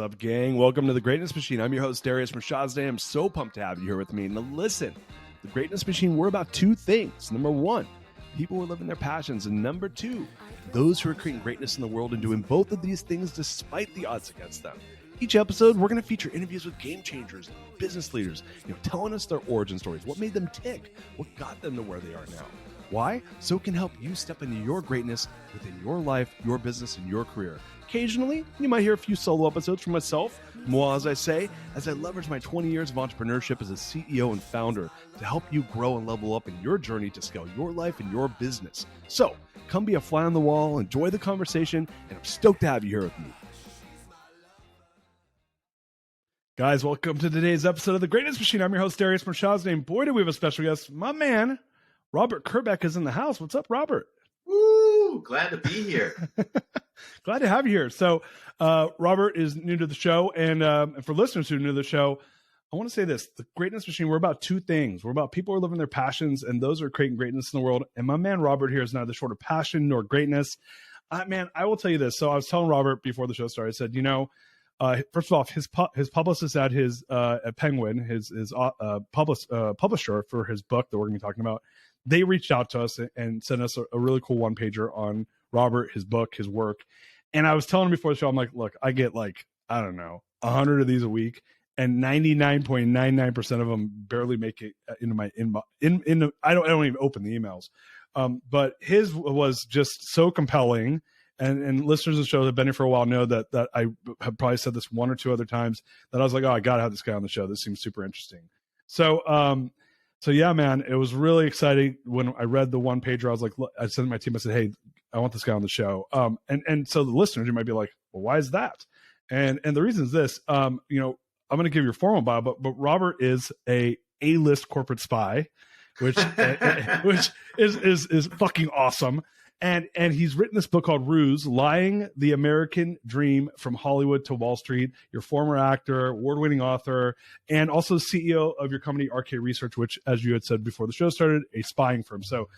What's up, gang? Welcome to the Greatness Machine. I'm your host, Darius Mershazday. I'm so pumped to have you here with me. Now, listen, the Greatness Machine, we're about two things. Number one, people who are living their passions. And number two, those who are creating greatness in the world and doing both of these things despite the odds against them. Each episode, we're going to feature interviews with game changers, business leaders, telling us their origin stories, what made them tick, what got them to where they are now. Why? So it can help you step into your greatness within your life, your business, and your career. Occasionally, you might hear a few solo episodes from myself, moi as I say, as I leverage my 20 years of entrepreneurship as a CEO and founder to help you grow and level up in your journey to scale your life and your business. So, come be a fly on the wall, enjoy the conversation, and I'm stoked to have you here with me. Guys, welcome to today's episode of The Greatness Machine. I'm your host, Darius Mershazday, and boy, do we have a special guest. My man, Robert Kerbeck is in the house. What's up, Robert? Woo! Glad to be here. Glad to have you here. So, Robert is new to the show, and for listeners who are new to the show, I want to say this: the Greatness Machine. We're about two things. We're about people who are living their passions, and those are creating greatness in the world. And my man Robert here is neither short of passion nor greatness. Man, I will tell you this. So, I was telling Robert before the show started. I said, first of all, his publicist at his at Penguin, his publisher for his book that we're going to be talking about, they reached out to us and sent us a really cool one pager on Robert, his book, his work. And I was telling him before the show, I'm like, look, I get 100 of these a week, and 99.99% of them barely make it into my I don't even open the emails. But his was just so compelling. And listeners of the show that have been here for a while know that I have probably said this one or two other times that I was like, oh, I got to have this guy on the show. This seems super interesting. So yeah, man, it was really exciting when I read the one pager. I was like, look, I sent my team. I said, hey, I want this guy on the show. And so the listeners, you might be like, well, why is that? And the reason is this. I'm going to give your formal bio, but Robert is A-list corporate spy, which is fucking awesome. And he's written this book called Ruse, Lying the American Dream from Hollywood to Wall Street. Your former actor, award-winning author, and also CEO of your company, RK Research, which, as you had said before the show started, a spying firm. So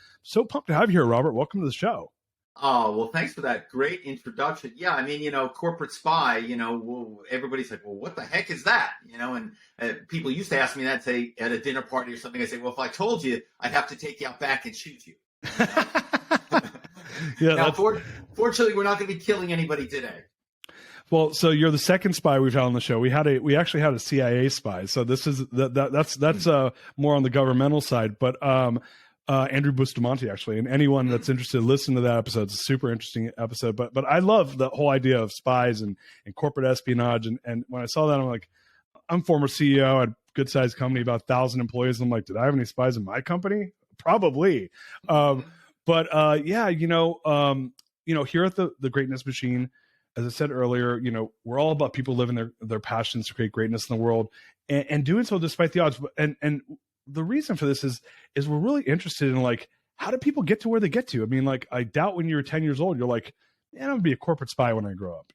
pumped to have you here, Robert. Welcome to the show. Oh, well, thanks for that great introduction. Yeah, I mean, corporate spy, everybody's like, well, what the heck is that? And people used to ask me that, say, at a dinner party or something. I say, well, if I told you, I'd have to take you out back and shoot you. Yeah. Now, fortunately, we're not going to be killing anybody today. Well, so you're the second spy we've had on the show. We actually had a CIA spy. So this is that's more on the governmental side. But Andrew Bustamante, actually, and anyone that's interested, listen to that episode. It's a super interesting episode. But I love the whole idea of spies and corporate espionage. And when I saw that, I'm like, I'm former CEO at a good sized company, about 1,000 employees. I'm like, did I have any spies in my company? Probably. But here at the Greatness Machine, as I said earlier, we're all about people living their passions to create greatness in the world and doing so despite the odds. And the reason for this is we're really interested in how do people get to where they get to? I mean, I doubt when you were 10 years old, you're like, man, I'm gonna be a corporate spy when I grow up.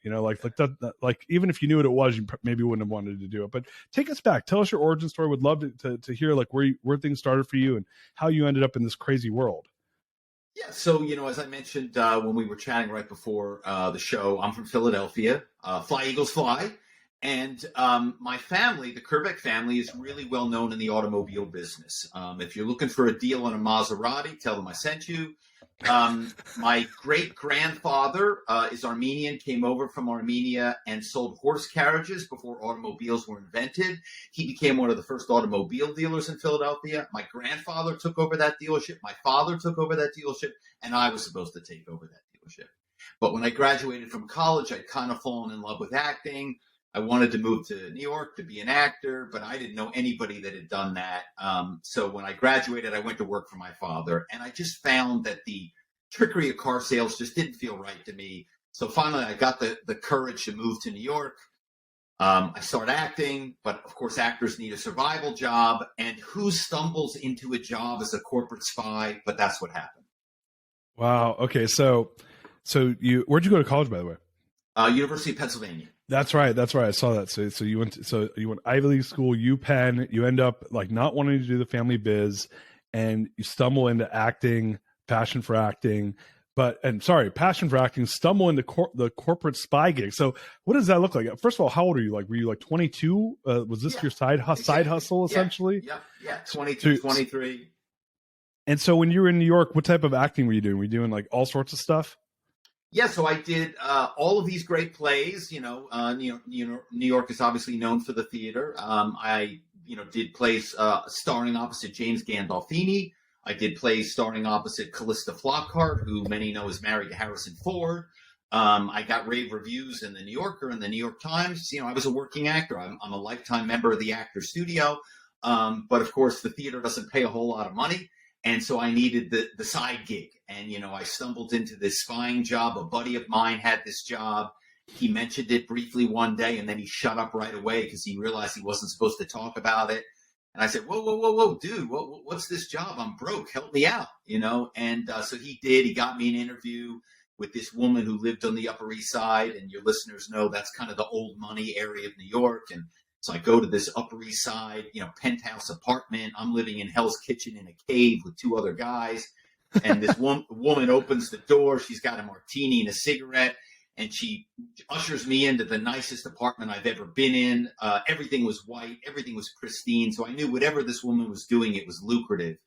Even if you knew what it was, you maybe wouldn't have wanted to do it. But take us back. Tell us your origin story. Would love to hear where things started for you and how you ended up in this crazy world. Yeah, so, as I mentioned when we were chatting right before the show, I'm from Philadelphia, Fly Eagles Fly. And my family, the Kerbeck family, is really well known in the automobile business. If you're looking for a deal on a Maserati, tell them I sent you. My great-grandfather is Armenian, came over from Armenia and sold horse carriages before automobiles were invented. He became one of the first automobile dealers in Philadelphia. My grandfather took over that dealership. My father took over that dealership, and I was supposed to take over that dealership. But when I graduated from college, I'd kind of fallen in love with acting. I wanted to move to New York to be an actor, but I didn't know anybody that had done that. So when I graduated, I went to work for my father, and I just found that the trickery of car sales just didn't feel right to me. So finally, I got the courage to move to New York. I started acting, but of course, actors need a survival job. And who stumbles into a job as a corporate spy? But that's what happened. Wow. Okay. So where'd you go to college, by the way? University of Pennsylvania. That's right. I saw that. So you went Ivy League school, UPenn. You end up not wanting to do the family biz, and you stumble into acting, passion for acting. and sorry, passion for acting, stumble into the corporate spy gig. So what does that look like? First of all, how old are you? Like, were you like 22? Was this your side hustle essentially? Yeah. 22, 23. And so when you were in New York, what type of acting were you doing? Were you doing like all sorts of stuff? Yeah, so I did all of these great plays. New York is obviously known for the theater. I did plays starring opposite James Gandolfini. I did plays starring opposite Callista Flockhart, who many know is married to Harrison Ford. I got rave reviews in the New Yorker and the New York Times. I was a working actor. I'm a lifetime member of the Actors Studio. But of course, the theater doesn't pay a whole lot of money. And so I needed the side gig. And, I stumbled into this spying job. A buddy of mine had this job. He mentioned it briefly one day, and then he shut up right away because he realized he wasn't supposed to talk about it. And I said, whoa, dude, what's this job? I'm broke. Help me out, And so he did. He got me an interview with this woman who lived on the Upper East Side. And your listeners know that's kind of the old money area of New York. And so I go to this Upper East Side, penthouse apartment. I'm living in Hell's Kitchen in a cave with two other guys. And this woman opens the door. She's got a martini and a cigarette. And she ushers me into the nicest apartment I've ever been in. Everything was white. Everything was pristine. So I knew whatever this woman was doing, it was lucrative.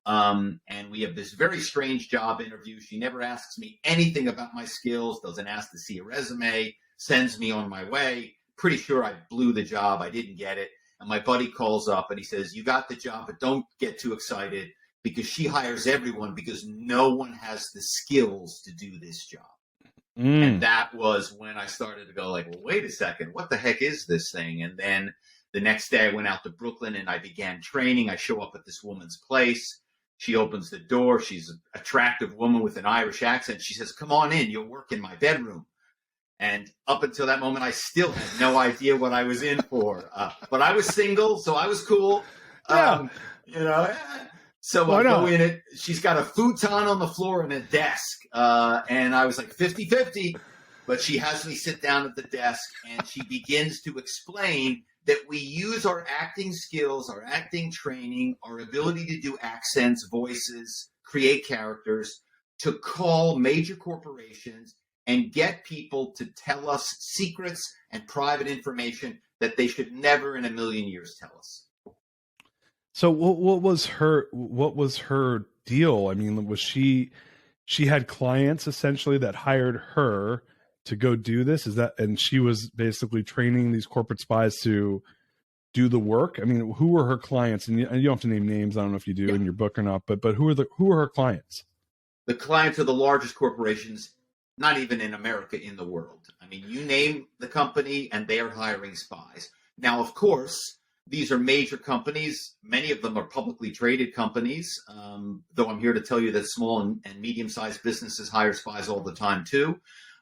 And we have this very strange job interview. She never asks me anything about my skills, doesn't ask to see a resume, sends me on my way. Pretty sure I blew the job. I didn't get it. And my buddy calls up and he says, you got the job, but don't get too excited because she hires everyone because no one has the skills to do this job. And that was when I started to go like, well, wait a second, what the heck is this thing? And then the next day I went out to Brooklyn and I began training. I show up at this woman's place. She opens the door. She's an attractive woman with an Irish accent. She says, come on in, you'll work in my bedroom. And up until that moment, I still had no idea what I was in for. But I was single, so I was cool. So I go in it. She's got a futon on the floor and a desk. And I was like 50-50. But she has me sit down at the desk and she begins to explain that we use our acting skills, our acting training, our ability to do accents, voices, create characters to call major corporations and get people to tell us secrets and private information that they should never in a million years tell us. So what was her deal? I mean, was she had clients essentially that hired her to go do this? And she was basically training these corporate spies to do the work? I mean, who were her clients? And you don't have to name names. I don't know if you do in your book or not, but who are her clients? The clients are the largest corporations, not even in America, in the world. I mean, you name the company and they are hiring spies. Now, of course, these are major companies. Many of them are publicly traded companies, though I'm here to tell you that small and medium-sized businesses hire spies all the time too.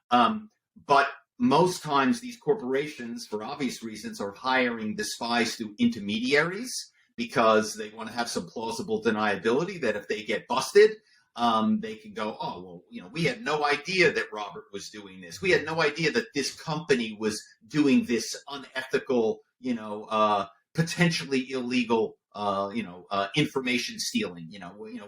But most times these corporations, for obvious reasons, are hiring the spies through intermediaries because they want to have some plausible deniability that if they get busted, they can go, oh, well, we had no idea that Robert was doing this. We had no idea that this company was doing this unethical, potentially illegal, information stealing.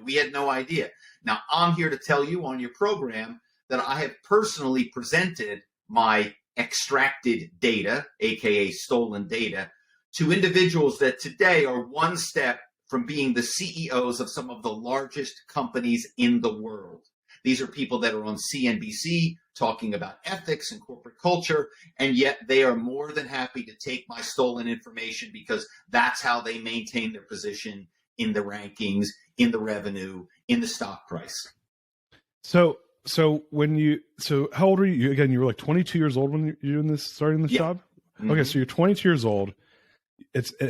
We had no idea. Now, I'm here to tell you on your program that I have personally presented my extracted data, aka stolen data, to individuals that today are one step from being the CEOs of some of the largest companies in the world. These are people that are on CNBC talking about ethics and corporate culture, and yet they are more than happy to take my stolen information because that's how they maintain their position in the rankings, in the revenue, in the stock price. So how old are you? Again, you were like 22 years old when you're doing this, starting this job? Mm-hmm. Okay, so you're 22 years old.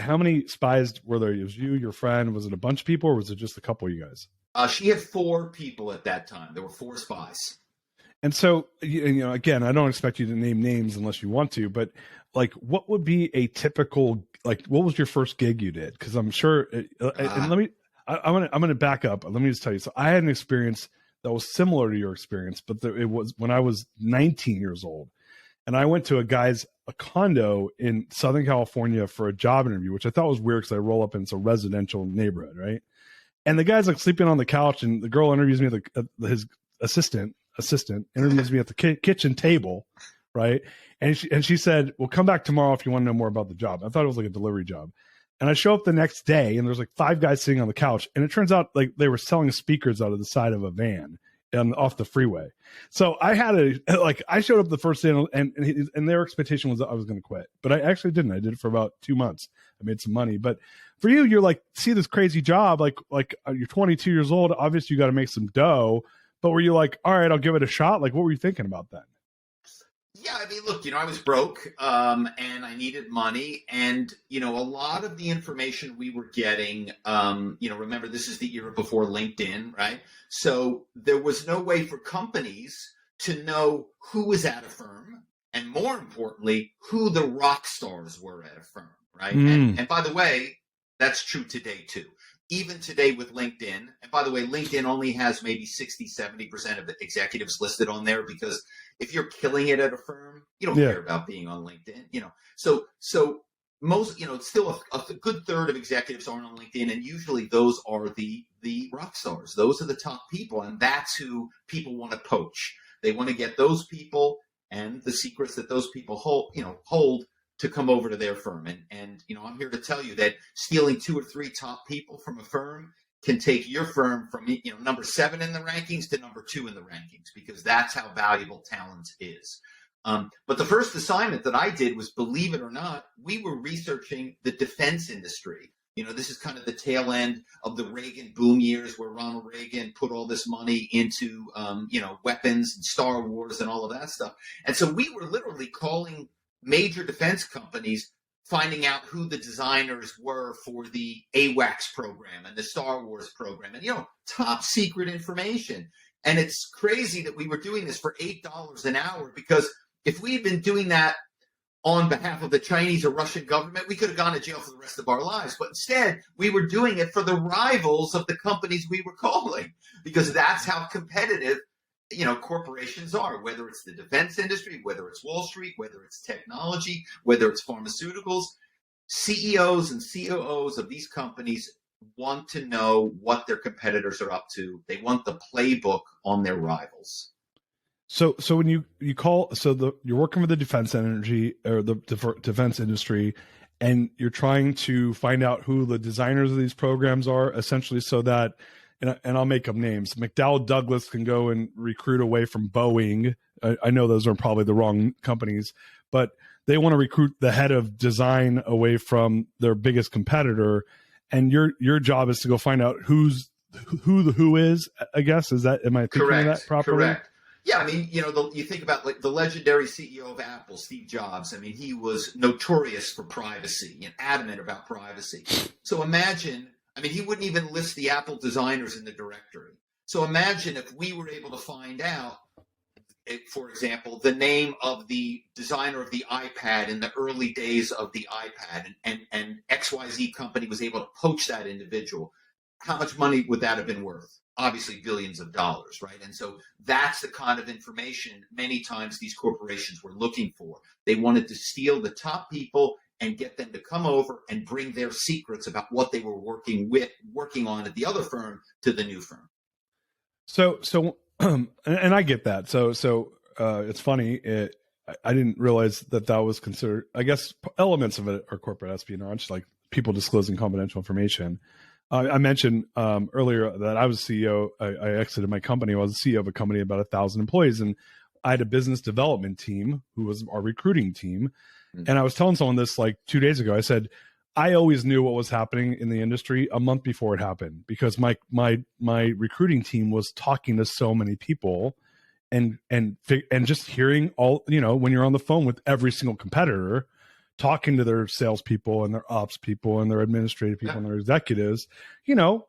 How many spies were there? It was you, your friend. Was it a bunch of people, or was it just a couple of you guys? She had 4 people at that time. There were 4 spies. And so, again, I don't expect you to name names unless you want to, but like, what would be a typical, like, what was your first gig you did? Because I'm sure, and I'm going to back up. Let me just tell you. So I had an experience that was similar to your experience, but it was when I was 19 years old. And I went to a condo in Southern California for a job interview, which I thought was weird because I roll up in a residential neighborhood, right? And the guy's like sleeping on the couch, and the girl interviews me at assistant interviews me at the kitchen table, right? And she said, "Well, come back tomorrow if you want to know more about the job." I thought it was like a delivery job. And I show up the next day, and there's like 5 guys sitting on the couch, and it turns out like they were selling speakers out of the side of a van off the freeway. So I showed up the first day, and their expectation was that I was going to quit, but I actually didn't. I did it for about 2 months. I made some money, but for you, you're like, see this crazy job, like you're 22 years old. Obviously, you got to make some dough. But were you like, all right, I'll give it a shot? Like, what were you thinking about then? Yeah, I mean, look, I was broke and I needed money. And, a lot of the information we were getting, remember, this is the era before LinkedIn, right? So there was no way for companies to know who was at a firm and, more importantly, who the rock stars were at a firm, right? And by the way, that's true today, too. Even today with LinkedIn, and by the way, LinkedIn only has maybe 60-70% of the executives listed on there, because if you're killing it at a firm, you don't care about being on LinkedIn, So most, still a good third of executives aren't on LinkedIn, and usually those are the rock stars. Those are the top people, and that's who people want to poach. They want to get those people and the secrets that those people hold to come over to their firm. And I'm here to tell you that stealing 2 or 3 top people from a firm can take your firm from number 7 in the rankings to number 2 in the rankings, because that's how valuable talent is. But the first assignment that I did was, believe it or not, we were researching the defense industry. This is kind of the tail end of the Reagan boom years, where Ronald Reagan put all this money into weapons and Star Wars and all of that stuff. And so we were literally calling major defense companies, finding out who the designers were for the AWACS program and the Star Wars program, and top secret information. And it's crazy that we were doing this for $8 an hour, because if we had been doing that on behalf of the Chinese or Russian government, we could have gone to jail for the rest of our lives. But instead, we were doing it for the rivals of the companies we were calling, because that's how competitive corporations are, whether it's the defense industry, whether it's Wall Street, whether it's technology, whether it's pharmaceuticals. CEOs and COOs of these companies want to know what their competitors are up to. They want the playbook on their rivals. So when you call, you're working with the defense energy or the defense industry, and you're trying to find out who the designers of these programs are, essentially, so that, and I'll make up names, McDowell Douglas can go and recruit away from Boeing. I know those are probably the wrong companies, but they want to recruit the head of design away from their biggest competitor. And your job is to go find out who the who is, I guess. Am I thinking of that properly? Correct. Yeah, I mean, you think about like the legendary CEO of Apple, Steve Jobs. I mean, he was notorious for privacy and adamant about privacy. So imagine, he wouldn't even list the Apple designers in the directory. So imagine if we were able to find out, for example, the name of the designer of the iPad in the early days of the iPad, and XYZ company was able to poach that individual. How much money would that have been worth? Obviously billions of dollars, right? And so that's the kind of information many times these corporations were looking for. They wanted to steal the top people and get them to come over and bring their secrets about what they were working on at the other firm to the new firm. So, and I get that. So it's funny. I didn't realize that was considered, I guess, elements of it are corporate espionage, like people disclosing confidential information. I mentioned earlier that I was CEO. I exited my company. I was the CEO of a company of about 1,000 employees, and I had a business development team who was our recruiting team. Mm-hmm. And I was telling someone this like 2 days ago. I said, I always knew what was happening in the industry a month before it happened, because my recruiting team was talking to so many people, and just hearing all, when you're on the phone with every single competitor, talking to their salespeople and their ops people and their administrative people and their executives,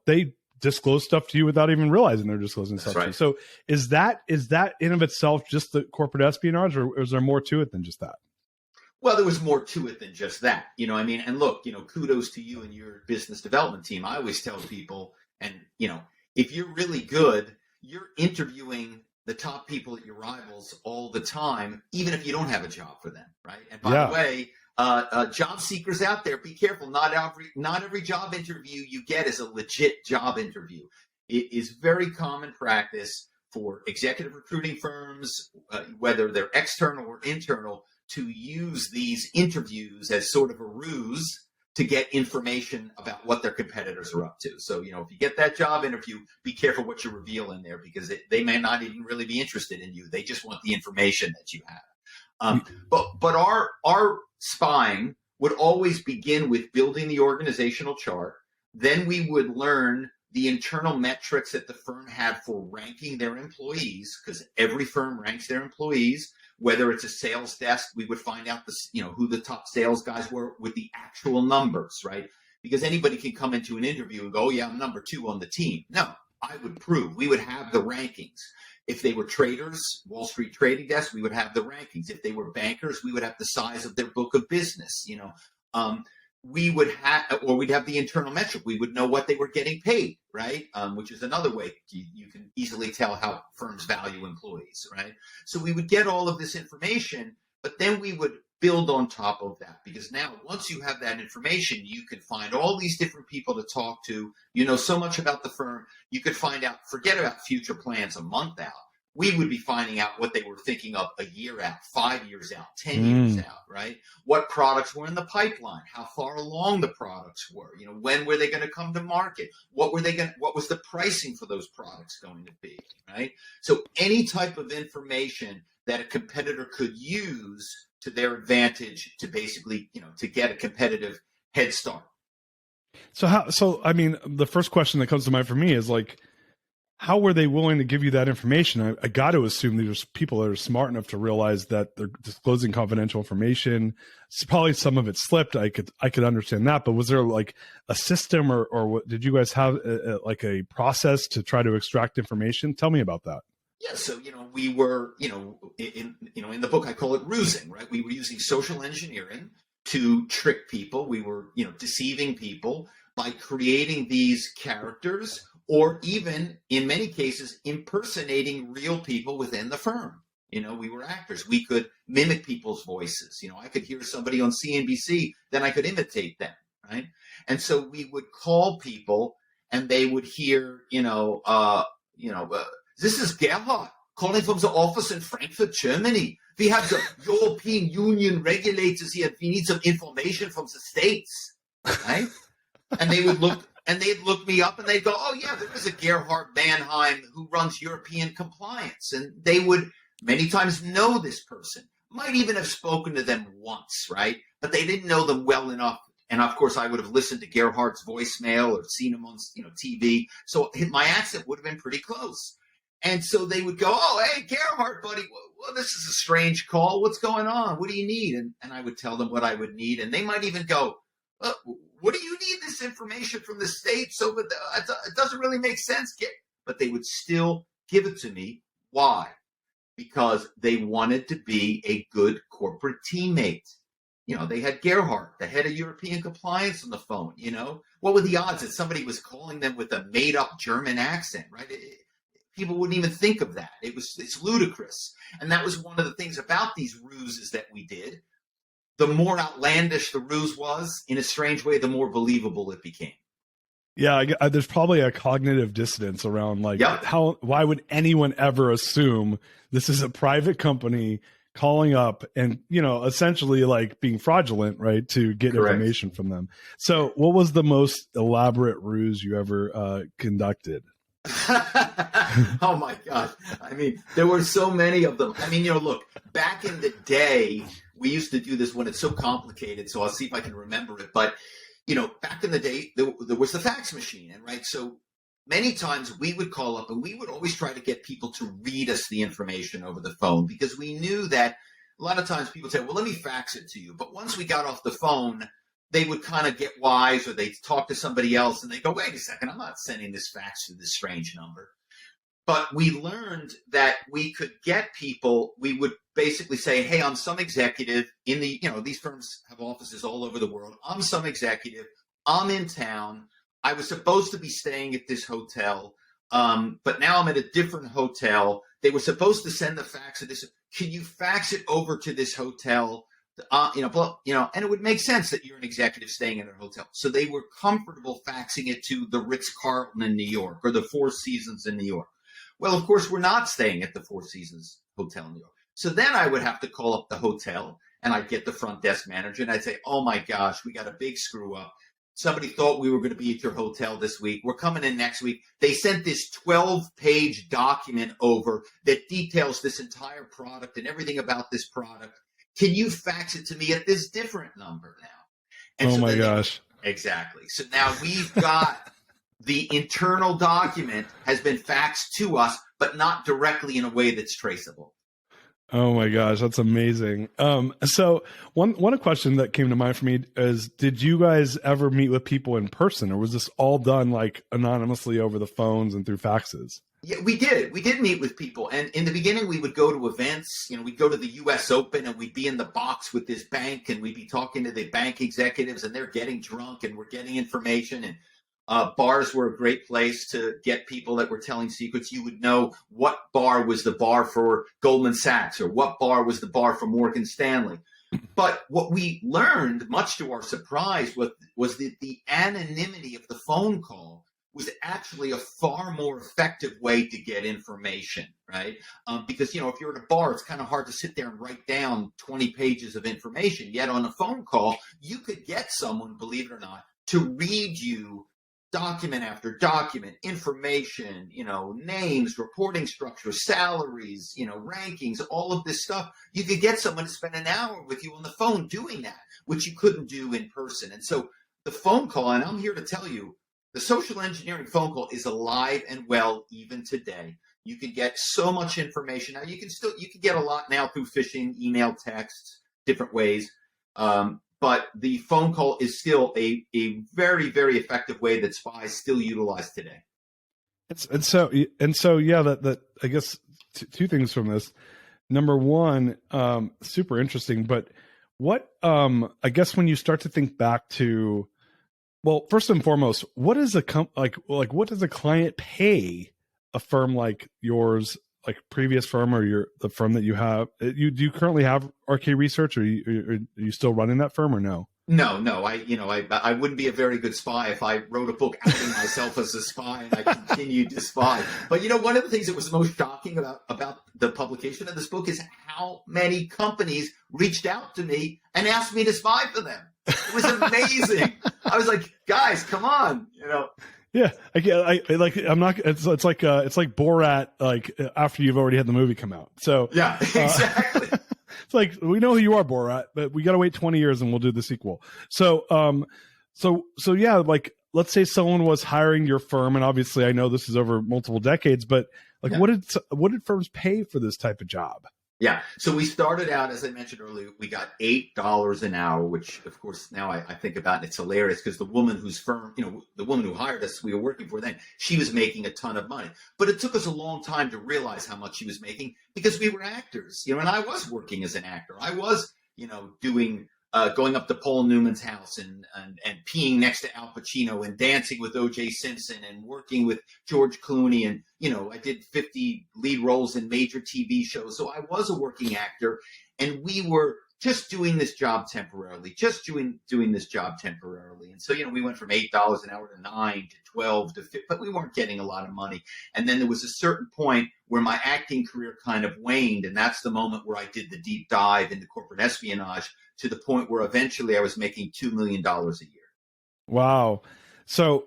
they disclose stuff to you without even realizing they're disclosing stuff to you. So is that in of itself just the corporate espionage, or is there more to it than just that? Well, there was more to it than just that, and look, kudos to you and your business development team. I always tell people, and, if you're really good, you're interviewing the top people at your rivals all the time, even if you don't have a job for them, right? And by the way, job seekers out there, be careful. Not every job interview you get is a legit job interview. It is very common practice for executive recruiting firms, whether they're external or internal, to use these interviews as sort of a ruse to get information about what their competitors are up to. So, if you get that job interview, be careful what you reveal in there, because they may not even really be interested in you. They just want the information that you have. But our spying would always begin with building the organizational chart. Then we would learn the internal metrics that the firm had for ranking their employees, because every firm ranks their employees. Whether it's a sales desk, we would find out who the top sales guys were with the actual numbers, right? Because anybody can come into an interview and go, oh, yeah, I'm number 2 on the team. No, I would prove. We would have the rankings. If they were traders, Wall Street trading desks, we would have the rankings. If they were bankers, we would have the size of their book of business. We would have, or we'd have the internal metric. We would know what they were getting paid, right? Which is another way you can easily tell how firms value employees, right? So we would get all of this information, but then we would build on top of that, because now once you have that information, you can find all these different people to talk to. You know so much about the firm. You could find out, forget about future plans a month out. We would be finding out what they were thinking of a year out, 5 years out, 10 years out, right? What products were in the pipeline, how far along the products were, when were they going to come to market? What was the pricing for those products going to be, right? So any type of information that a competitor could use to their advantage to basically, to get a competitive head start. So I mean, the first question that comes to mind for me is like, how were they willing to give you that information? I got to assume there's people that are smart enough to realize that they're disclosing confidential information. It's probably some of it slipped. I could understand that, but was there like a system or what, did you guys have like a process to try to extract information? Tell me about that. Yeah, so we were in the book I call it rusing, right? We were using social engineering to trick people. We were deceiving people by creating these characters, or even in many cases impersonating real people within the firm. We were actors. We could mimic people's voices. I could hear somebody on CNBC, then I could imitate them, right? And so we would call people, and they would hear, this is Gerhard calling from the office in Frankfurt, Germany. We have the European Union regulators here. We need some information from the States, right? And they would look, and they'd look me up, and they'd go, oh, yeah, there is a Gerhard Mannheim who runs European compliance. And they would many times know this person, might even have spoken to them once, right? But they didn't know them well enough. And of course, I would have listened to Gerhard's voicemail or seen him on TV. So my accent would have been pretty close. And so they would go, oh, hey, Gerhard, buddy, well, this is a strange call. What's going on? What do you need? And I would tell them what I would need. And they might even go, what do you need this information from the States? So it doesn't really make sense. But they would still give it to me. Why? Because they wanted to be a good corporate teammate. They had Gerhard, the head of European compliance, on the phone. What were the odds that somebody was calling them with a made-up German accent, right? People wouldn't even think of that. It's ludicrous. And that was one of the things about these ruses that we did. The more outlandish the ruse was, in a strange way, the more believable it became. Yeah, there's probably a cognitive dissonance around why would anyone ever assume this is a private company calling up and, essentially like being fraudulent, right, to get Correct. Information from them. So what was the most elaborate ruse you ever conducted? Oh my gosh. I mean, there were so many of them. I mean, look, back in the day, we used to do this when it's so complicated. So I'll see if I can remember it. But, back in the day, there was the fax machine. And right. So many times we would call up and we would always try to get people to read us the information over the phone, because we knew that a lot of times people say, well, let me fax it to you. But once we got off the phone, they would kind of get wise, or they'd talk to somebody else and they go, wait a second, I'm not sending this fax to this strange number. But we learned that we could get people, we would basically say, hey, I'm some executive in the, these firms have offices all over the world. I'm some executive. I'm in town. I was supposed to be staying at this hotel, but now I'm at a different hotel. They were supposed to send the fax to this. Can you fax it over to this hotel? And it would make sense that you're an executive staying in a hotel. So they were comfortable faxing it to the Ritz-Carlton in New York or the Four Seasons in New York. Well, of course, we're not staying at the Four Seasons Hotel in New York. So then I would have to call up the hotel, and I'd get the front desk manager, and I'd say, oh my gosh, we got a big screw up. Somebody thought we were going to be at your hotel this week. We're coming in next week. They sent this 12-page document over that details this entire product and everything about this product. Can you fax it to me at this different number now? And oh my gosh. Exactly. So now we've got the internal document has been faxed to us, but not directly in a way that's traceable. Oh my gosh, that's amazing. So one question that came to mind for me is, did you guys ever meet with people in person, or was this all done like anonymously over the phones and through faxes? Yeah, we did. We did meet with people. And in the beginning, we would go to events. We'd go to the U.S. Open, and we'd be in the box with this bank, and we'd be talking to the bank executives, and they're getting drunk, and we're getting information. And bars were a great place to get people that were telling secrets. You would know what bar was the bar for Goldman Sachs or what bar was the bar for Morgan Stanley. But what we learned, much to our surprise, was that the anonymity of the phone call was actually a far more effective way to get information, right? Because, if you're at a bar, it's kind of hard to sit there and write down 20 pages of information. Yet on a phone call, you could get someone, believe it or not, to read you document after document, information, names, reporting structures, salaries, rankings, all of this stuff. You could get someone to spend an hour with you on the phone doing that, which you couldn't do in person. And so the phone call, and I'm here to tell you, the social engineering phone call is alive and well even today. You can get so much information. Now you can get a lot now through phishing, email, texts, different ways. But the phone call is still a very, very effective way that spies still utilize today. And so yeah, that I guess two things from this. Number one, super interesting. But what I guess when you start to think back to, well, first and foremost, what is what does a client pay a firm like yours, like previous firm or the firm that you have? Do you currently have RK Research, or are you still running that firm, or no? No. I wouldn't be a very good spy if I wrote a book outing myself as a spy and I continued to spy. But one of the things that was most shocking about the publication of this book is how many companies reached out to me and asked me to spy for them. It was amazing. I was like, guys, come on, Yeah, I'm not. It's like Borat, like after you've already had the movie come out. So yeah, exactly. It's like, we know who you are, Borat, but we got to wait 20 years and we'll do the sequel. So yeah, like let's say someone was hiring your firm, and obviously I know this is over multiple decades, but like what did firms pay for this type of job? Yeah. So we started out, as I mentioned earlier, we got $8 an hour, which of course now I think about it, it's hilarious because the woman whose firm, the woman who hired us, we were working for then, she was making a ton of money. But it took us a long time to realize how much she was making because we were actors, and I was working as an actor. I was, doing going up to Paul Newman's house and peeing next to Al Pacino and dancing with O.J. Simpson and working with George Clooney. And, I did 50 lead roles in major TV shows. So I was a working actor, and we were just doing this job temporarily, And so, we went from $8 an hour to $9 to 12 to 15, but we weren't getting a lot of money. And then there was a certain point where my acting career kind of waned. And that's the moment where I did the deep dive into corporate espionage, to the point where eventually I was making $2 million a year. Wow. So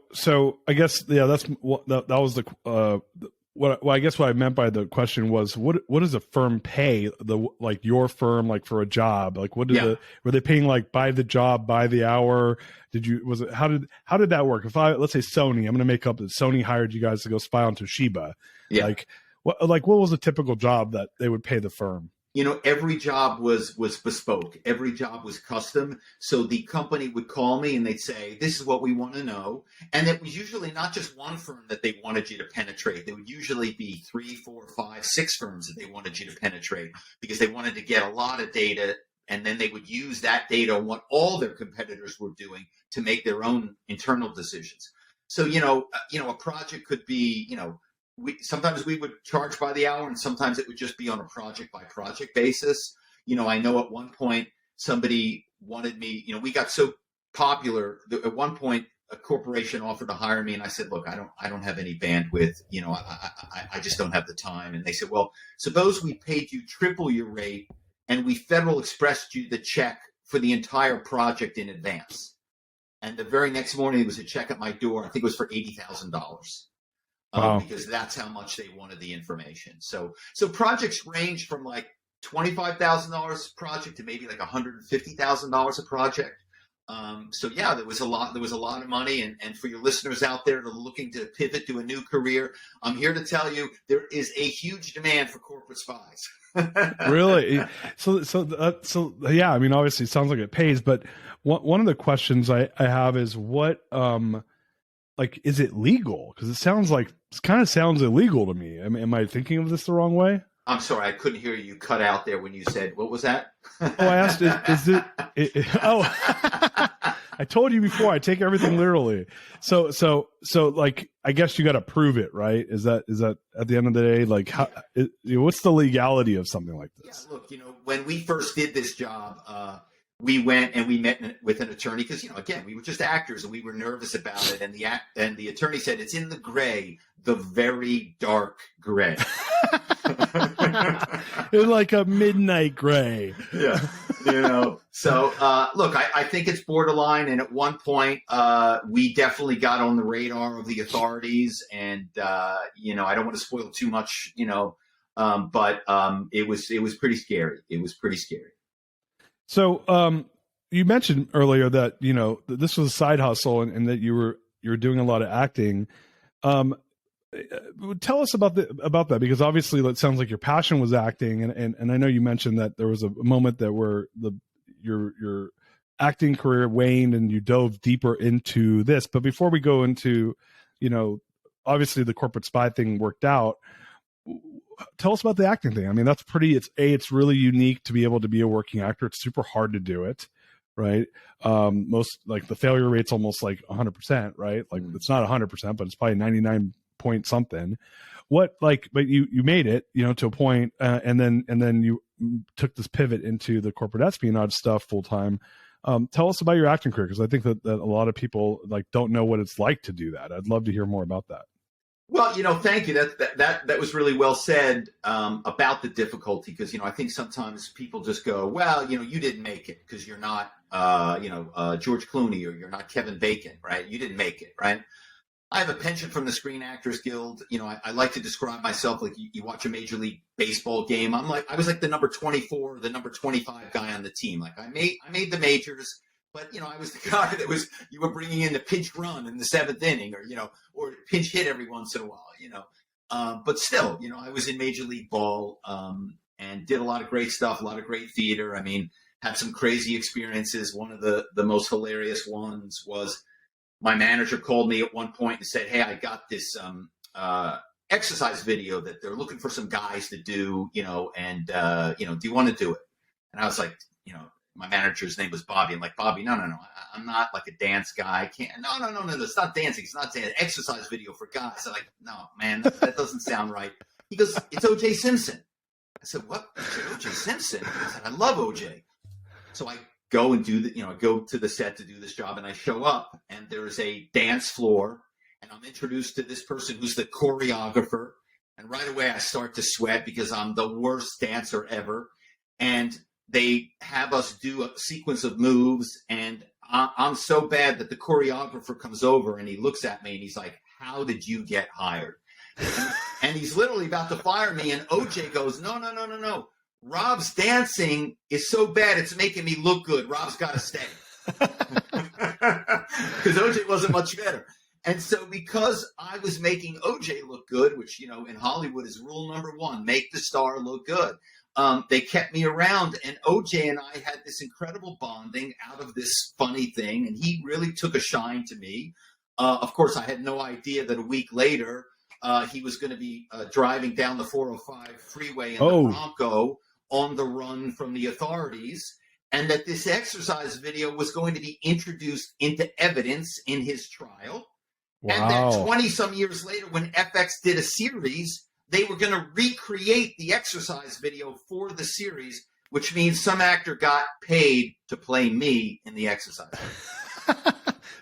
I guess, yeah, that was I guess what I meant by the question was, what does a firm pay your firm, like for a job? Like were they paying like by the job, by the hour? How did that work? If let's say Sony, I'm going to make up that Sony hired you guys to go spy on Toshiba. Yeah. What was a typical job that they would pay the firm? Every job was bespoke. Every job was custom. So the company would call me and they'd say, this is what we want to know. And it was usually not just one firm that they wanted you to penetrate. There would usually be 3, 4, 5, 6 firms that they wanted you to penetrate because they wanted to get a lot of data. And then they would use that data on what all their competitors were doing to make their own internal decisions. So, a project could be, sometimes we would charge by the hour, and sometimes it would just be on a project by project basis. I know at one point somebody wanted me, we got so popular that at one point a corporation offered to hire me, and I said, look, I don't have any bandwidth. I just don't have the time. And they said, well, suppose we paid you triple your rate and we Federal Expressed you the check for the entire project in advance. And the very next morning, there was a check at my door. I think it was for $80,000. Wow. Because that's how much they wanted the information. So projects range from like $25,000 a project to maybe like $150,000 a project. So yeah, there was a lot of money. And for your listeners out there that are looking to pivot to a new career, I'm here to tell you there is a huge demand for corporate spies. Really? So yeah, I mean, obviously it sounds like it pays, but one of the questions I have is what, like, is it legal? Because it kind of sounds illegal to me. Am I thinking of this the wrong way? I'm sorry, I couldn't hear you. Cut out there when you said, what was that? Oh, I asked, is it I told you before, I take everything literally. So like, I guess you got to prove it, right? Is that at the end of the day, like, what's the legality of something like this? Yeah, look, when we first did this job, we went and we met with an attorney because, again, we were just actors and we were nervous about it. And the attorney said, it's in the gray, the very dark gray. In like a midnight gray. Yeah. So, look, I think it's borderline. And at one point, we definitely got on the radar of the authorities. And, I don't want to spoil too much, but it was pretty scary. It was pretty scary. So, you mentioned earlier that, this was a side hustle and that you were doing a lot of acting. Tell us about that, because obviously it sounds like your passion was acting. And I know you mentioned that there was a moment that where your acting career waned and you dove deeper into this. But before we go into, obviously the corporate spy thing worked out. Tell us about the acting thing. I mean, it's really unique to be able to be a working actor. It's super hard to do it, right? Most, like, the failure rate's almost like 100%, right? Like, it's not 100%, but it's probably 99 point something. But you made it, to a point, and then you took this pivot into the corporate espionage stuff full time. Tell us about your acting career, because I think that a lot of people don't know what it's like to do that. I'd love to hear more about that. Well, thank you. That was really well said about the difficulty, because I think sometimes people just go, well, you didn't make it because you're not George Clooney, or you're not Kevin Bacon, right? You didn't make it, right? I have a penchant from the Screen Actors Guild. I like to describe myself like you watch a Major League Baseball game. I was like the number 24, the number 25 guy on the team. Like I made the majors. But, I was the guy that you were bringing in the pinch run in the seventh inning, or pinch hit every once in a while, but still, I was in Major League Ball, and did a lot of great stuff, a lot of great theater. I mean, had some crazy experiences. One of the most hilarious ones was my manager called me at one point and said, hey, I got this, exercise video that they're looking for some guys to do, and, do you want to do it? And I was like, my manager's name was Bobby. I'm like, Bobby, no. I'm not like a dance guy. I can't. No. It's not dancing. It's not dancing. Exercise video for guys. I'm like, no, man, that doesn't sound right. He goes, it's O.J. Simpson. I said, what? I said, O.J. Simpson? I said, I love O.J. So I go and go to the set to do this job, and I show up, and there is a dance floor, and I'm introduced to this person who's the choreographer. And right away I start to sweat because I'm the worst dancer ever. And they have us do a sequence of moves, and I'm so bad that the choreographer comes over and he looks at me and he's like, how did you get hired? And he's literally about to fire me, and OJ goes, no. Rob's dancing is so bad it's making me look good. Rob's got to stay. Because OJ wasn't much better. And so because I was making OJ look good, which, in Hollywood is rule number one, make the star look good. They kept me around, and OJ and I had this incredible bonding out of this funny thing, and he really took a shine to me. Of course, I had no idea that a week later he was going to be driving down the 405 freeway in the Bronco on the run from the authorities, and that this exercise video was going to be introduced into evidence in his trial. Wow. And then 20-some years later, when FX did a series, they were going to recreate the exercise video for the series, which means some actor got paid to play me in the exercise.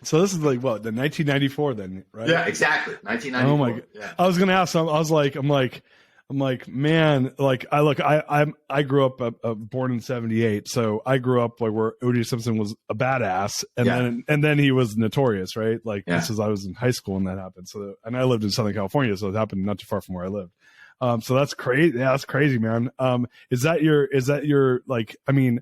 So this is like what, the 1994 then, right? Yeah, exactly. 1994. Oh my god. Yeah. I was gonna ask. I'm like, man, like I grew up born in '78, so I grew up like where O.J. Simpson was a badass, and then he was notorious, right? Like this is I was in high school when that happened. So and I lived in Southern California, so it happened not too far from where I lived. So that's crazy. Yeah, that's crazy, man. Is that your like? I mean,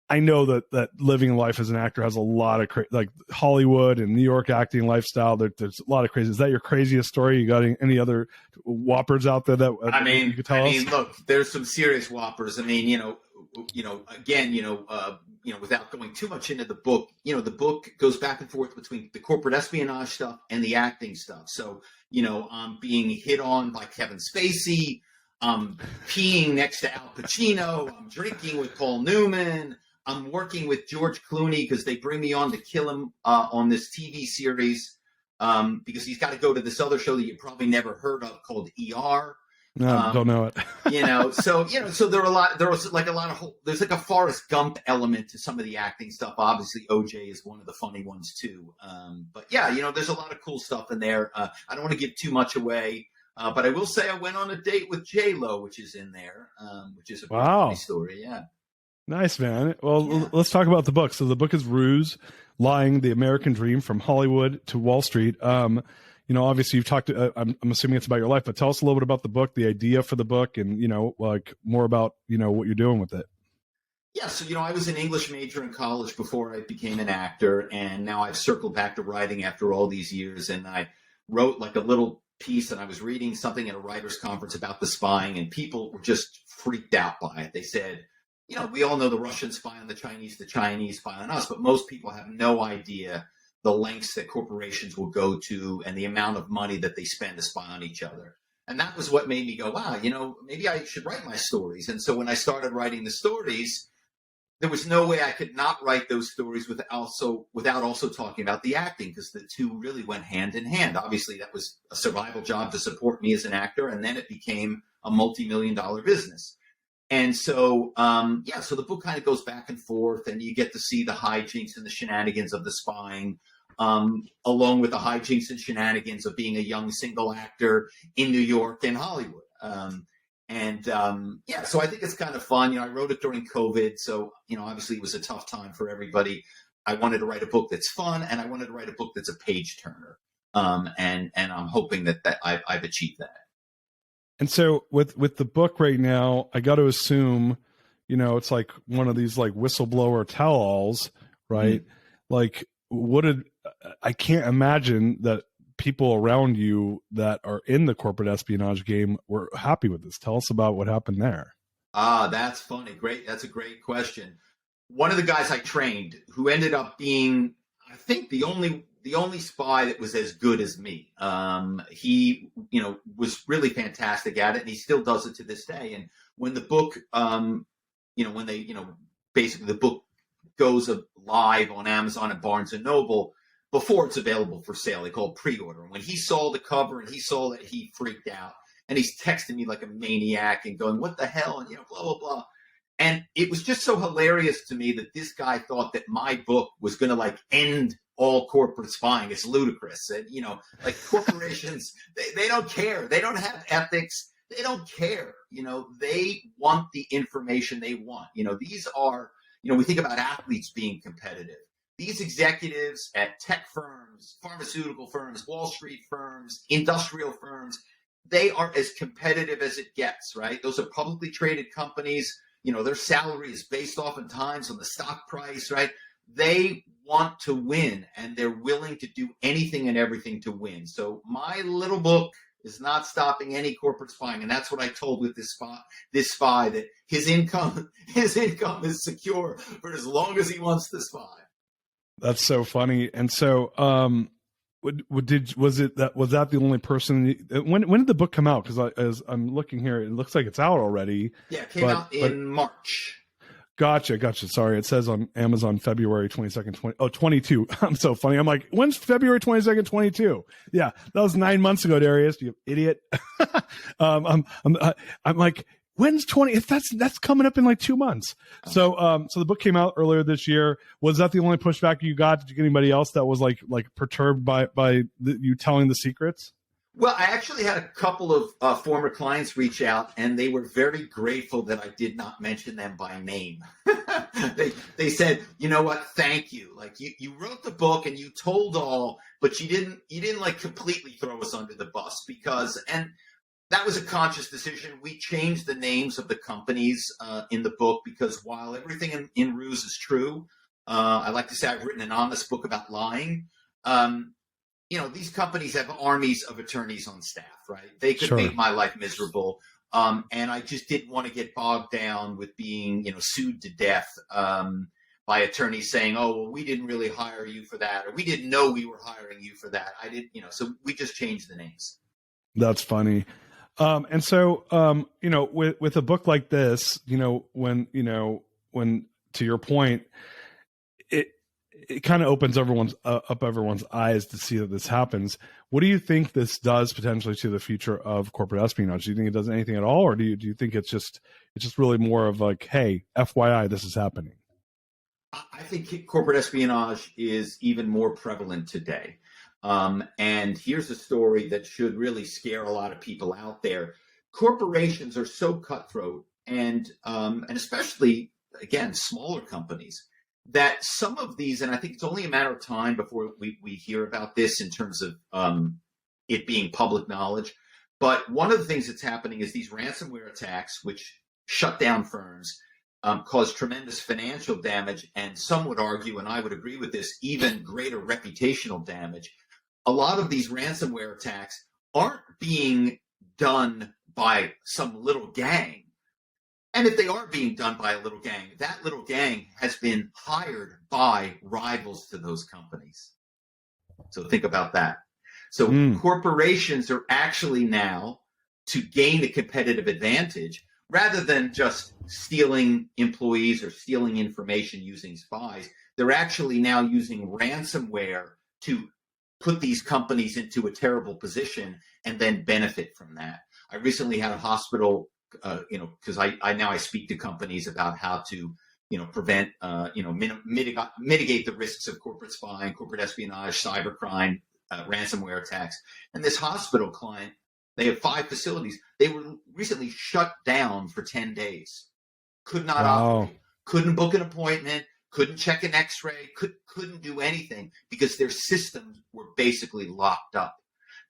I know that living life as an actor has a lot of like Hollywood and New York acting lifestyle. There's a lot of crazy. Is that your craziest story? You got any other whoppers out there that you could tell us? Look, there's some serious whoppers. I mean, again, without going too much into the book, the book goes back and forth between the corporate espionage stuff and the acting stuff. So, I'm being hit on by Kevin Spacey. I'm peeing next to Al Pacino. I'm drinking with Paul Newman. I'm working with George Clooney because they bring me on to kill him on this TV series because he's got to go to this other show that you probably never heard of called ER. No, don't know it. So there's like a Forrest Gump element to some of the acting stuff. Obviously, OJ is one of the funny ones too. But yeah, there's a lot of cool stuff in there. I don't want to give too much away. But I will say I went on a date with J-Lo, which is in there, which is a pretty funny story. Yeah. Nice, man. Well, let's talk about the book. So the book is Ruse, Lying, the American Dream from Hollywood to Wall Street. Obviously you've talked to, I'm assuming it's about your life, but tell us a little bit about the book, the idea for the book, and, like more about, what you're doing with it. Yeah. So, I was an English major in college before I became an actor. And now I've circled back to writing after all these years. And I wrote like a little piece, and I was reading something at a writers conference about the spying, and people were just freaked out by it. They said, we all know the Russians spy on the Chinese spy on us, but most people have no idea the lengths that corporations will go to and the amount of money that they spend to spy on each other. And that was what made me go, wow, maybe I should write my stories. And so when I started writing the stories, there was no way I could not write those stories without also talking about the acting, because the two really went hand in hand. Obviously, that was a survival job to support me as an actor, and then it became a multi-million-dollar business. And so, so the book kind of goes back and forth, and you get to see the hijinks and the shenanigans of the spying, along with the hijinks and shenanigans of being a young single actor in New York and Hollywood. So I think it's kind of fun. I wrote it during COVID. So, obviously it was a tough time for everybody. I wanted to write a book that's fun, and I wanted to write a book that's a page turner. And I'm hoping that I've achieved that. And so with the book right now, I got to assume, it's like one of these like whistleblower tell-alls, right? Mm-hmm. Like I can't imagine that people around you that are in the corporate espionage game were happy with this. Tell us about what happened there. That's funny. Great. That's a great question. One of the guys I trained, who ended up being, I think, the only spy that was as good as me. He, was really fantastic at it, and he still does it to this day. And when the book, basically the book goes live on Amazon and Barnes and Noble, before it's available for sale, they call it pre-order. And when he saw the cover and he saw that, he freaked out, and he's texting me like a maniac and going, "What the hell?" And blah blah blah. And it was just so hilarious to me that this guy thought that my book was going to like end all corporate spying. It's ludicrous. And, like corporations, they don't care. They don't have ethics. They don't care. They want the information they want. These are, we think about athletes being competitive. These executives at tech firms, pharmaceutical firms, Wall Street firms, industrial firms, they are as competitive as it gets, right? Those are publicly traded companies. Their salary is based oftentimes on the stock price, right? They want to win, and they're willing to do anything and everything to win. So my little book is not stopping any corporate spying, and that's what I told with this spy that his income is secure for as long as he wants to spy. That's so funny. And so, was that the only person? When did the book come out? Because as I'm looking here, it looks like it's out already. Yeah, it came out in March. Gotcha. Sorry, it says on Amazon February 22nd, 22. I'm so funny. I'm like, when's February 22nd, 22? Yeah, that was 9 months ago, Darius. You idiot. I'm like, When's 20? That's coming up in like 2 months. So the book came out earlier this year. Was that the only pushback you got? Did you get anybody else that was like perturbed by you telling the secrets? Well, I actually had a couple of former clients reach out, and they were very grateful that I did not mention them by name. They said, you know what, thank you. Like you wrote the book and you told all, but you didn't like completely throw us under the bus and that was a conscious decision. We changed the names of the companies in the book because while everything in Ruse is true, I like to say I've written an honest book about lying. These companies have armies of attorneys on staff, right? They could make my life miserable. And I just didn't want to get bogged down with being, sued to death by attorneys saying, oh, well, we didn't really hire you for that, or we didn't know we were hiring you for that. I didn't, so we just changed the names. That's funny. And so, with a book like this, when to your point, it kind of opens everyone's eyes to see that this happens. What do you think this does potentially to the future of corporate espionage? Do you think it does anything at all, or do you think it's just really more of like, hey, FYI, this is happening? I think corporate espionage is even more prevalent today. And here's a story that should really scare a lot of people out there. Corporations are so cutthroat, and especially, again, smaller companies, that some of these, and I think it's only a matter of time before we hear about this in terms of it being public knowledge. But one of the things that's happening is these ransomware attacks, which shut down firms, cause tremendous financial damage, and some would argue, and I would agree with this, even greater reputational damage. A lot of these ransomware attacks aren't being done by some little gang. And if they are being done by a little gang, that little gang has been hired by rivals to those companies. So think about that. So corporations are actually now, to gain a competitive advantage, rather than just stealing employees or stealing information using spies, they're actually now using ransomware to put these companies into a terrible position and then benefit from that. I recently had a hospital, because I speak to companies about how to, prevent, mitigate the risks of corporate spying, corporate espionage, cybercrime, ransomware attacks. And this hospital client, they have 5 facilities. They were recently shut down for 10 days. Could not operate, couldn't book an appointment, couldn't check an x-ray, couldn't do anything because their systems were basically locked up.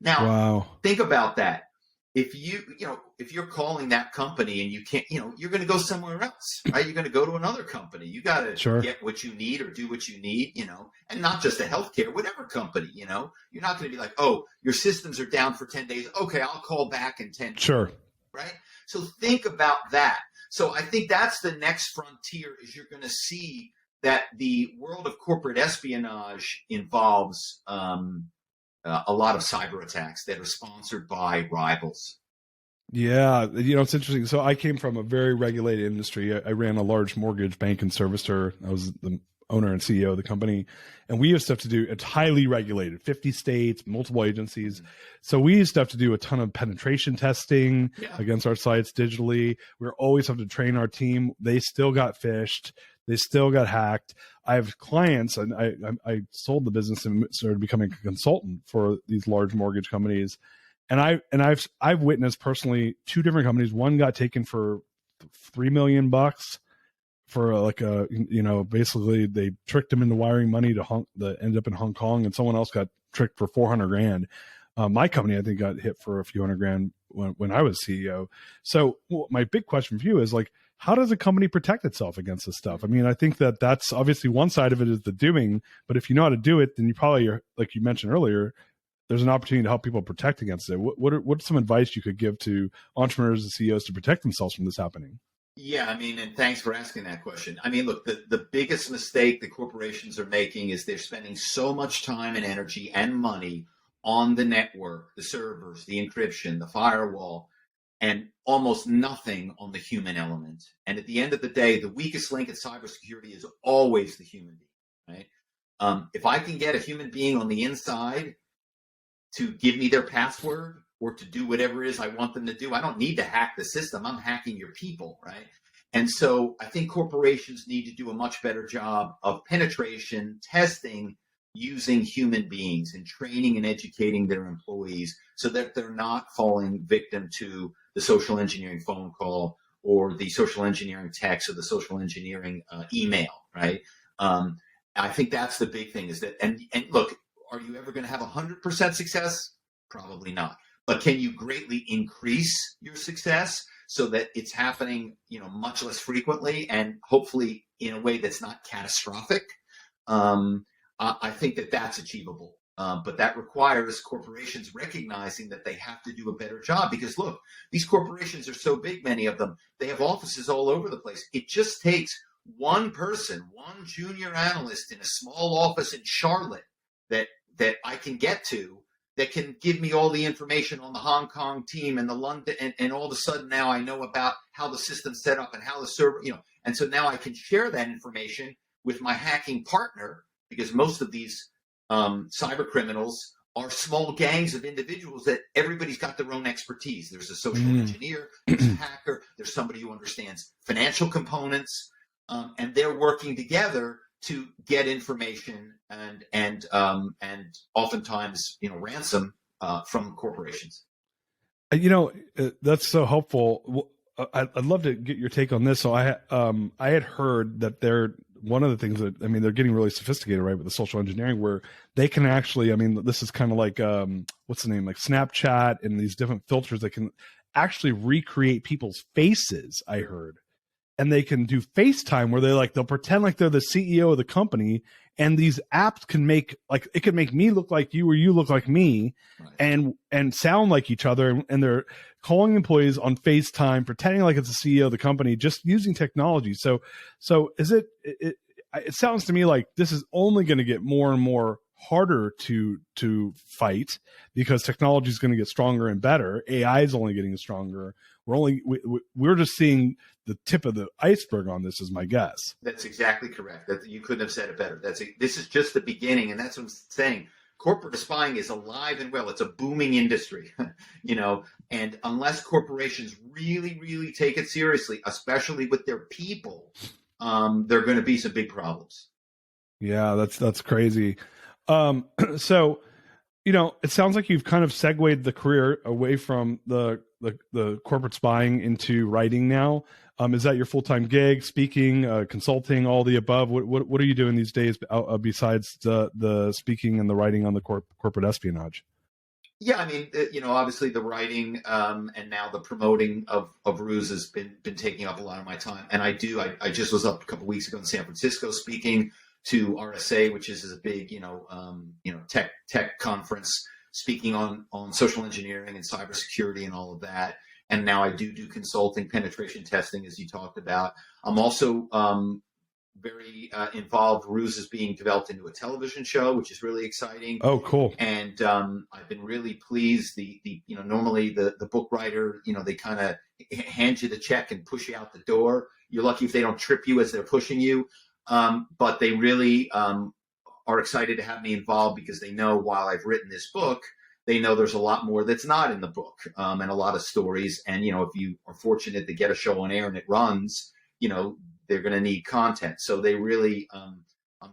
Now, think about that. If you're calling that company and you can't, you're going to go somewhere else, right? You're going to go to another company. You got to get what you need or do what you need, and not just a healthcare, whatever company, you're not going to be like, oh, your systems are down for 10 days. Okay, I'll call back in 10 days. Sure. Right. So think about that. So I think that's the next frontier, is you're going to see that the world of corporate espionage involves, a lot of cyber attacks that are sponsored by rivals. Yeah, it's interesting. So I came from a very regulated industry. I ran a large mortgage bank and servicer. I was the owner and CEO of the company, and we used to have to do, it's highly regulated, 50 states, multiple agencies. So we used to have to do a ton of penetration testing against our sites digitally. We always have to train our team. They still got phished. They still got hacked. I have clients, and I sold the business and started becoming a consultant for these large mortgage companies. And I've witnessed personally 2 different companies. One got taken for $3 million for like a, basically they tricked them into wiring money that ended up in Hong Kong, and someone else got tricked for $400,000. My company, I think, got hit for a few $100,000 when I was CEO. So my big question for you is, like, how does a company protect itself against this stuff? I mean, I think that's obviously one side of it is the doing, but if you know how to do it, then you probably are, like you mentioned earlier, there's an opportunity to help people protect against it. What's some advice you could give to entrepreneurs and CEOs to protect themselves from this happening? Yeah, I mean, and thanks for asking that question. I mean, look, the biggest mistake the corporations are making is they're spending so much time and energy and money on the network, the servers, the encryption, the firewall, and almost nothing on the human element. And at the end of the day, the weakest link in cybersecurity is always the human being, right? If I can get a human being on the inside to give me their password, or to do whatever it is I want them to do. I don't need to hack the system. I'm hacking your people, right? And so I think corporations need to do a much better job of penetration testing using human beings and training and educating their employees so that they're not falling victim to the social engineering phone call or the social engineering text or the social engineering email, right? I think that's the big thing is that, and look, are you ever going to have 100% success? Probably not. But can you greatly increase your success so that it's happening, much less frequently and hopefully in a way that's not catastrophic? I think that that's achievable. But that requires corporations recognizing that they have to do a better job because, look, these corporations are so big, many of them, they have offices all over the place. It just takes one person, one junior analyst in a small office in Charlotte that I can get to that can give me all the information on the Hong Kong team and the London, and all of a sudden now I know about how the system's set up and how the server, and so now I can share that information with my hacking partner because most of these cyber criminals are small gangs of individuals that everybody's got their own expertise. There's a social engineer, there's a hacker, there's somebody who understands financial components, and they're working together to get information and oftentimes ransom from corporations. That's so helpful. I'd love to get your take on this. So I had heard that one of the things that, they're getting really sophisticated, right, with the social engineering where they can actually, this is kind of like, what's the name, like Snapchat and these different filters that can actually recreate people's faces, I heard. And they can do FaceTime where they'll pretend like they're the CEO of the company. And these apps can it can make me look like you or you look like me, right, and sound like each other. And they're calling employees on FaceTime, pretending like it's the CEO of the company, just using technology. So is it sounds to me like this is only going to get more and more harder to fight because technology is going to get stronger and better. AI is only getting stronger. We're just seeing the tip of the iceberg on this, is my guess. That's exactly correct. You couldn't have said it better. This is just the beginning, and that's what I'm saying. Corporate spying is alive and well. It's a booming industry, and unless corporations really, really take it seriously, especially with their people, there are going to be some big problems. Yeah, that's crazy. So, it sounds like you've kind of segued the career away from the corporate spying into writing now. Is that your full-time gig, speaking, consulting, all the above? What are you doing these days besides the speaking and the writing on the corporate espionage? Yeah, obviously the writing and now the promoting of Ruse has been taking up a lot of my time. And I just was up a couple of weeks ago in San Francisco speaking to RSA, which is a big, tech conference, speaking on social engineering and cybersecurity and all of that. And now I do consulting, penetration testing, as you talked about. I'm also very involved. Ruse is being developed into a television show, which is really exciting. Oh, cool. And I've been really pleased. Normally the book writer, they kind of hand you the check and push you out the door. You're lucky if they don't trip you as they're pushing you. But they really are excited to have me involved because they know while I've written this book, they know there's a lot more that's not in the book and a lot of stories. And, if you are fortunate to get a show on air and it runs, they're going to need content. So they really, I'm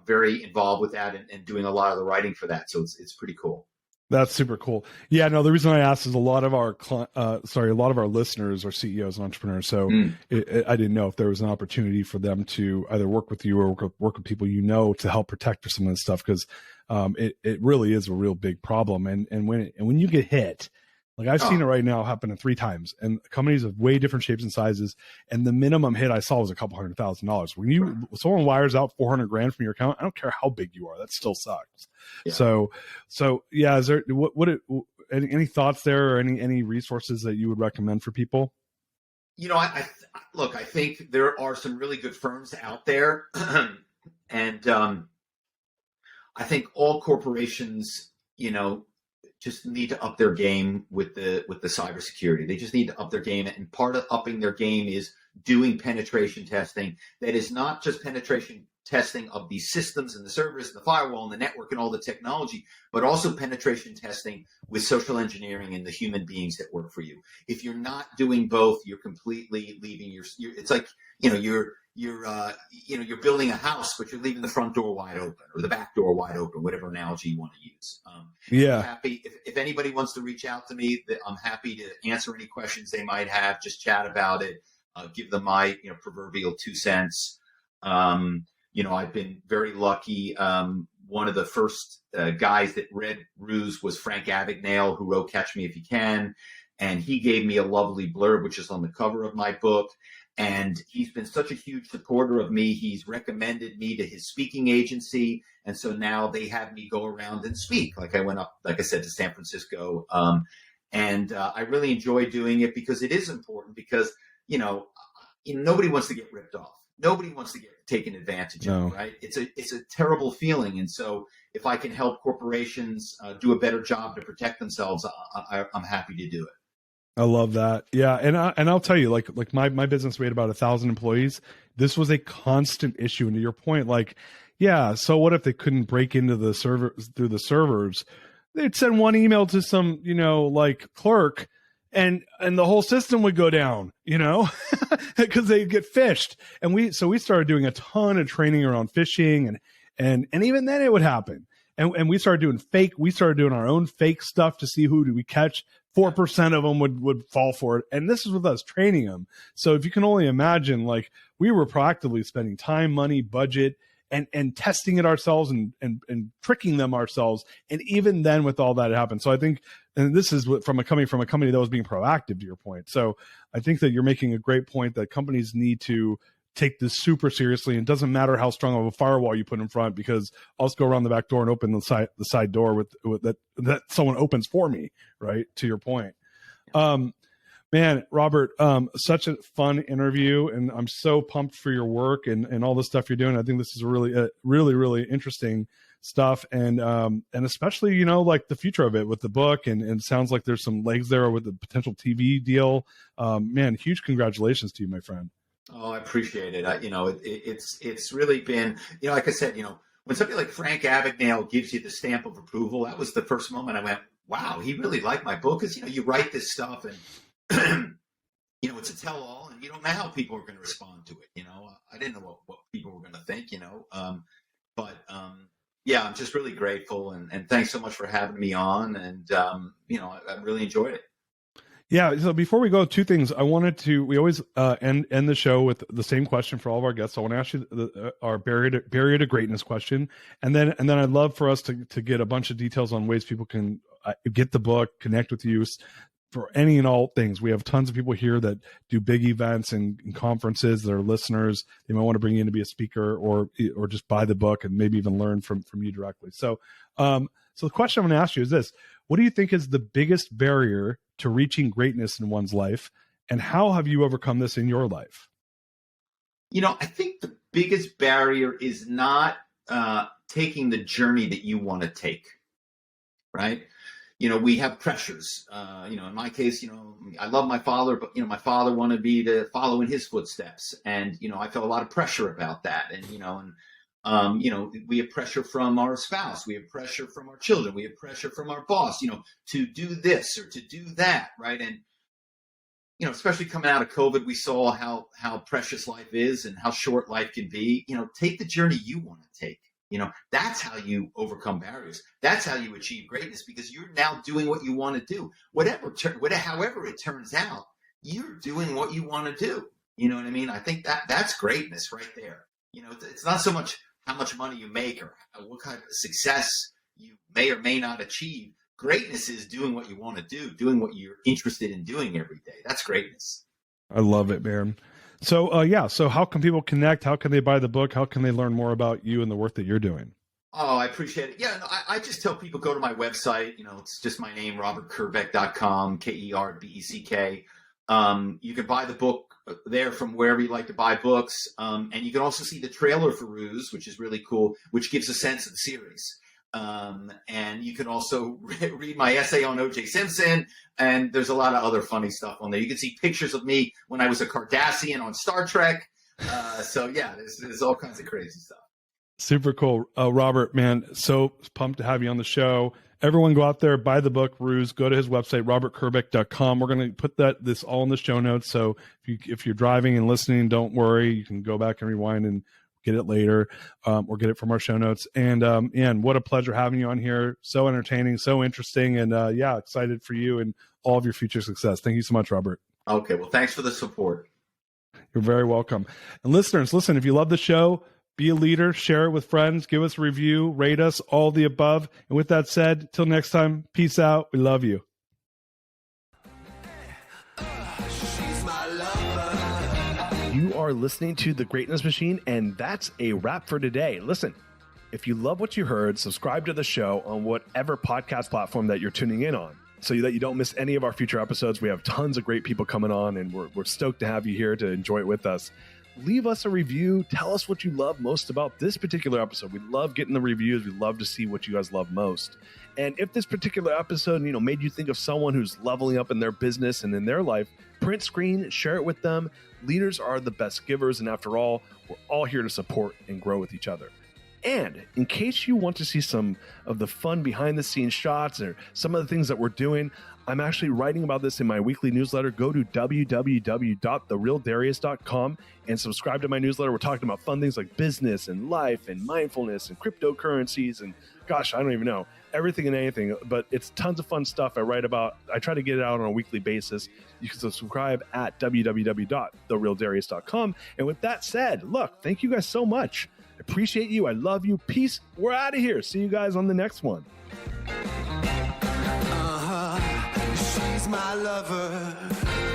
very involved with that and doing a lot of the writing for that. So it's pretty cool. That's super cool. Yeah, no, the reason I asked is a lot of our listeners are CEOs and entrepreneurs. So I didn't know if there was an opportunity for them to either work with you or work with people to help protect for some of this stuff because it really is a real big problem. And when you get hit, like I've seen it right now happen 3 times, and companies of way different shapes and sizes. And the minimum hit I saw was $200,000. When someone wires out $400,000 from your account, I don't care how big you are, that still sucks. Yeah. So yeah, is there any thoughts there or any resources that you would recommend for people? I think there are some really good firms out there, and I think all corporations, just need to up their game with the cybersecurity. They just need to up their game, and part of upping their game is doing penetration testing. That is not just penetration testing of these systems and the servers, and the firewall and the network and all the technology, but also penetration testing with social engineering and the human beings that work for you. If you're not doing both, you're completely leaving it's like, you're building a house, but you're leaving the front door wide open or the back door wide open, whatever analogy you want to use. Yeah. I'm happy if anybody wants to reach out to me, I'm happy to answer any questions they might have. Just chat about it. Give them my proverbial 2 cents. I've been very lucky. One of the first guys that read Ruse was Frank Abagnale, who wrote Catch Me If You Can. And he gave me a lovely blurb, which is on the cover of my book. And he's been such a huge supporter of me. He's recommended me to his speaking agency. And so now they have me go around and speak. Like I went up, like I said, to San Francisco. And I really enjoy doing it because it is important because, nobody wants to get ripped off. Nobody wants to get taken advantage of, right? It's a terrible feeling. And so if I can help corporations do a better job to protect themselves, I'm happy to do it. I love that. Yeah. And I'll tell you, like my business, we had about 1,000 employees. This was a constant issue. And to your point, so what if they couldn't break into the servers through the servers? They'd send one email to some, clerk and the whole system would go down, because they'd get phished. And we started doing a ton of training around phishing and even then it would happen. And we started doing our own fake stuff to see who do we catch. 4% of them would fall for it. And this is with us training them. So if you can only imagine, we were proactively spending time, money, budget, and testing it ourselves and tricking them ourselves. And even then with all that happened. So I think, and this is coming from a company that was being proactive to your point. So I think that you're making a great point that companies need to take this super seriously. And it doesn't matter how strong of a firewall you put in front, because I'll just go around the back door and open the side door with that someone opens for me, right? To your point. Man, Robert, such a fun interview, and I'm so pumped for your work and all the stuff you're doing. I think this is really, really interesting stuff, and especially the future of it with the book, and it sounds like there's some legs there with the potential TV deal. Man, huge congratulations to you, my friend. Oh, I appreciate it. It's really been, like I said, when somebody like Frank Abagnale gives you the stamp of approval, that was the first moment I went, wow, he really liked my book. Because, you write this stuff and, it's a tell-all and you don't know how people are going to respond to it. I didn't know what people were going to think, but I'm just really grateful. And thanks so much for having me on. And, I really enjoyed it. Yeah. So before we go, 2 things. We always end the show with the same question for all of our guests. So I want to ask you our barrier to greatness question. And then I'd love for us to get a bunch of details on ways people can get the book, connect with you for any and all things. We have tons of people here that do big events and conferences that are listeners. They might want to bring you in to be a speaker or just buy the book and maybe even learn from you directly. So the question I'm going to ask you is this: what do you think is the biggest barrier to reaching greatness in one's life, and how have you overcome this in your life? I think the biggest barrier is not taking the journey that you want to take, right? We have pressures. In my case, I love my father, but, my father wanted me to follow in his footsteps. And, I felt a lot of pressure about that. And, we have pressure from our spouse. We have pressure from our children. We have pressure from our boss, to do this or to do that. Right. And, especially coming out of COVID, we saw how precious life is and how short life can be. Take the journey you want to take. That's how you overcome barriers. That's how you achieve greatness, because you're now doing what you want to do. However it turns out, you're doing what you want to do. You know what I mean? I think that's greatness right there. It's not so much how much money you make or what kind of success you may or may not achieve. Greatness is doing what you want to do, doing what you're interested in doing every day. That's greatness. I love it, man. So, so how can people connect? How can they buy the book? How can they learn more about you and the work that you're doing? Oh, I appreciate it. Yeah, no, I just tell people go to my website. It's just my name, robertkerbeck.com, Kerbeck. You can buy the book there from wherever you like to buy books. And you can also see the trailer for Ruse, which is really cool, which gives a sense of the series. And you can also read my essay on O.J. Simpson, and there's a lot of other funny stuff on there. You can see pictures of me when I was a Cardassian on Star Trek. So yeah, there's all kinds of crazy stuff. Super cool. Robert, man, so pumped to have you on the show. Everyone go out there, buy the book, Ruse. Go to his website, robertkerbeck.com. We're going to put this all in the show notes. So if you're driving and listening, don't worry. You can go back and rewind and get it later, or get it from our show notes. And what a pleasure having you on here. So entertaining, so interesting. And excited for you and all of your future success. Thank you so much, Robert. Okay. Well, thanks for the support. You're very welcome. And listeners, listen, if you love the show, be a leader, share it with friends, give us a review, rate us, all the above. And with that said, till next time, peace out. We love you. You are listening to The Greatness Machine, and that's a wrap for today. Listen, if you love what you heard, subscribe to the show on whatever podcast platform that you're tuning in on, so that you don't miss any of our future episodes. We have tons of great people coming on, and we're stoked to have you here to enjoy it with us. Leave us a review. Tell us what you love most about this particular episode. We love getting the reviews. We love to see what you guys love most. And if this particular episode, made you think of someone who's leveling up in their business and in their life, print screen, share it with them. Leaders are the best givers. And after all, we're all here to support and grow with each other. And in case you want to see some of the fun behind the scenes shots or some of the things that we're doing, I'm actually writing about this in my weekly newsletter. Go to www.therealdarius.com and subscribe to my newsletter. We're talking about fun things like business and life and mindfulness and cryptocurrencies and gosh, I don't even know, everything and anything, but it's tons of fun stuff I write about. I try to get it out on a weekly basis. You can subscribe at www.therealdarius.com. And with that said, look, thank you guys so much. I appreciate you. I love you. Peace. We're out of here. See you guys on the next one. She's my lover.